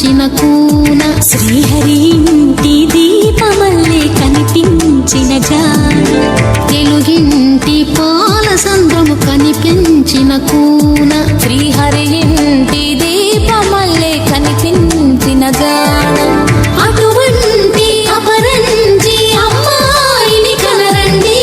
కనిపించిన కూన శ్రీహరి ఇంటి దీపమల్లే కనిపించిన జాన తెలుగింటి పాల సంద్రము కనిపించిన కూన శ్రీహరి ఇంటి దీపమల్లే కనిపించిన జాన అటువంటి అపరంజి అమ్మాయిని కనరండి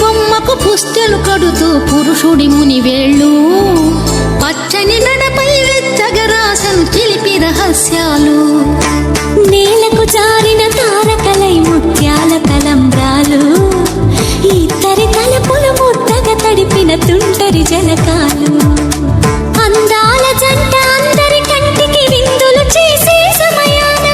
బొమ్మకు పుస్తెలు కడుతూ పురుషుడి ముని వేళ్ళు పచ్చని నడపై వెచ్చగరాసను చిలిపి రహస్యాలు నేలకు జారిన తారకలై ముత్యాల తలంబ్రాలు ఇద్దరి తలపులు ముద్దగా తడిపిన తుంటరి జలకాలు అందాల జంట అందరి కంటికి విందులు చేసే సమయాన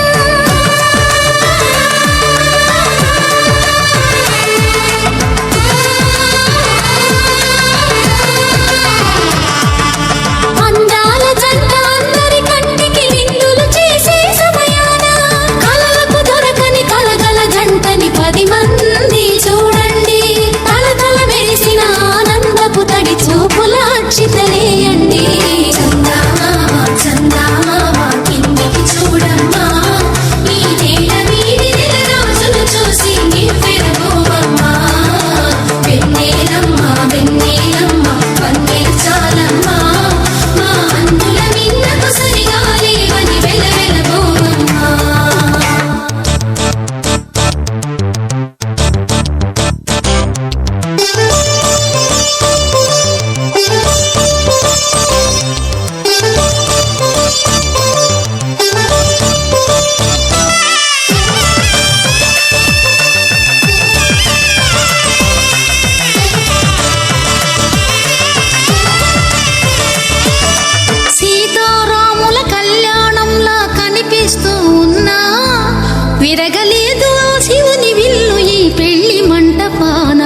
విరగలేదు శివుని విల్లు ఈ పెళ్లి మంటపాన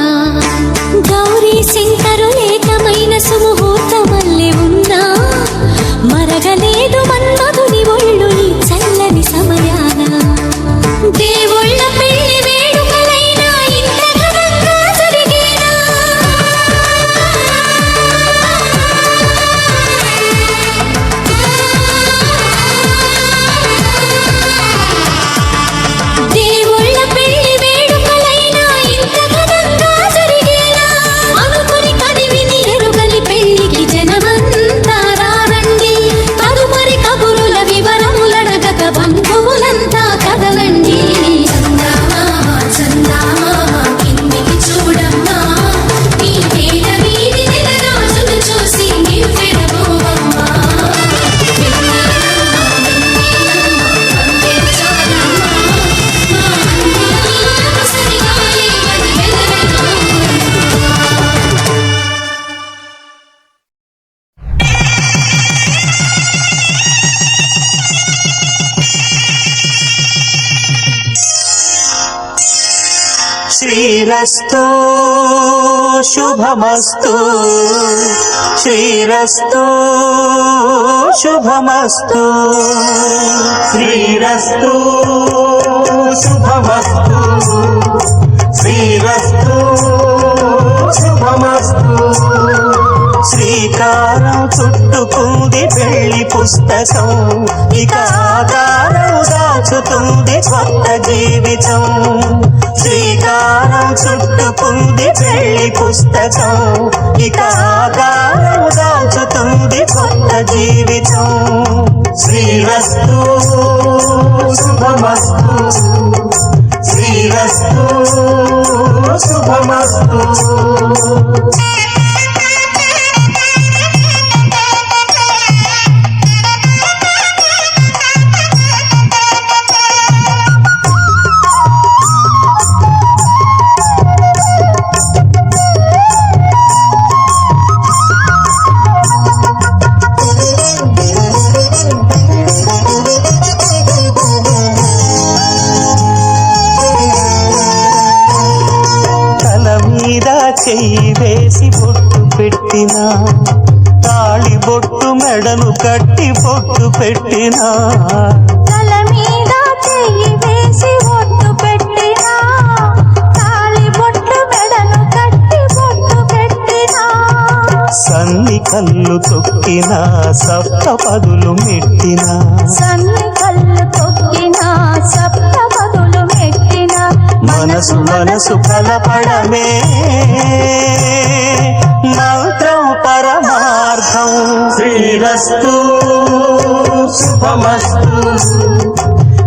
గౌరీ శంకరు ఏకమైన సుముహూర్తమల్లే ఉన్నా మరగలేదు మన్మధుని ఒళ్ళు ఈ చల్లని సమయాన దేవుళ్ళ పెళ్లి వేడుకలైనా ఇంత ఘనంగా జరిగేనా దేవుళ్ళ పెళ్లి వేడుకలైనా ఇంత ఘనంగా జరిగేనా అనుకుని కదివిని ఎరుగని పెళ్లికి జనమంతా రారండి తదుపరి కబురుల వివరములడగక బంధువులంతా కదలండి కిందికి చూడమ్మా నీ పేద వీధి నెలరాజును చూసి నివ్వెరబోవమ్మా శ్రీరస్తు శుభమస్తు శ్రీరస్తు శుభమస్తు శ్రీరస్తు శుభమస్తు శ్రీరస్తు శుభమస్తు శ్రీకారం చుట్టుకుంది పెళ్లి పుస్తకం ఇక ఆకారం దాచుతుంది కొత్త జీవితం శ్రీకారం చుట్టుకుంది పెళ్లి పుస్తకం ఇక ఆకారం దాచుతుంది కొత్త జీవితం శ్రీ శ్రీరస్తు శుభమస్తు. చెయ్యి వేసి బొట్టు పెట్టినా, తాళి బొట్టు మెడను కట్టి బొట్టు పెట్టినా, తల మీద చెయ్యి వేసి బొట్టు పెట్టినా, తాళి బొట్టు మెడను కట్టి బొట్టు పెట్టినా, సన్ని కళ్ళు తొక్కినా సప్త పదులు మెట్టినా, సన్ని కళ్ళు తొక్కినా సప్త పదులు మెట్టినా, మనసు మనసు కలపడమే మంత్రం పరమార్థం. శ్రీరస్తు శుభమస్తు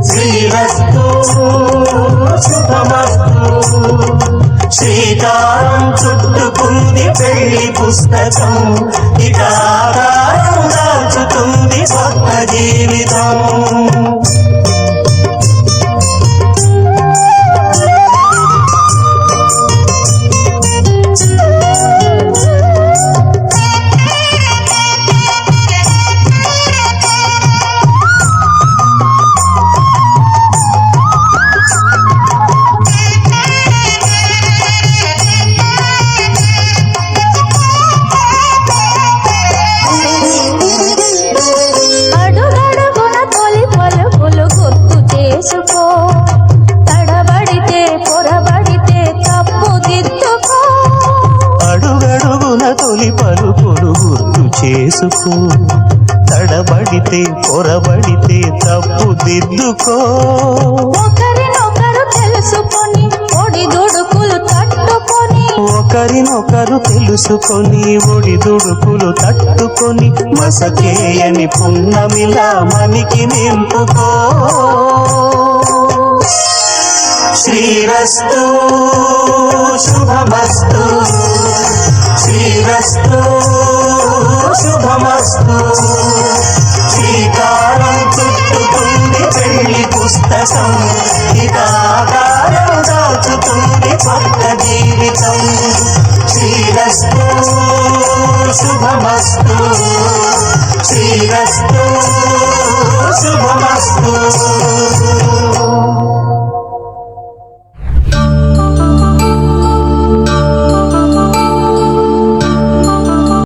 శ్రీరస్తు శుభమస్తు. శ్రీకారం చుట్టుకుంది పెళ్లి పుస్తకం, ఇక ఆకారం దాచుతుంది కొత్త జీవితం. తడబడితే పొరబడితే తప్పు దిద్దుకో, అడుగడుగున తొలి పలుకులు గుర్తు చేసుకో, తడబడితే పొరబడితే తప్పు దిద్దుకో. ఒకరినొకరు తెలుసుకొని ఒడిదుడుకులు తట్టుకొని, ఒకరినొకరు తెలుసుకొని ఒడిదుడుకులు తట్టుకొని, మసకేయని పున్నమిలా మనికి నింపుకో. శ్రీరస్తు శుభమస్తు శ్రీరస్తు శుభమస్తు. శ్రీకారం చుట్టుకుంది పెళ్లి పుస్తకం, ఇక ఆకారం దాచుతుంది కొత్త జీవితం. శ్రీరస్తు శుభమస్తు శ్రీరస్తు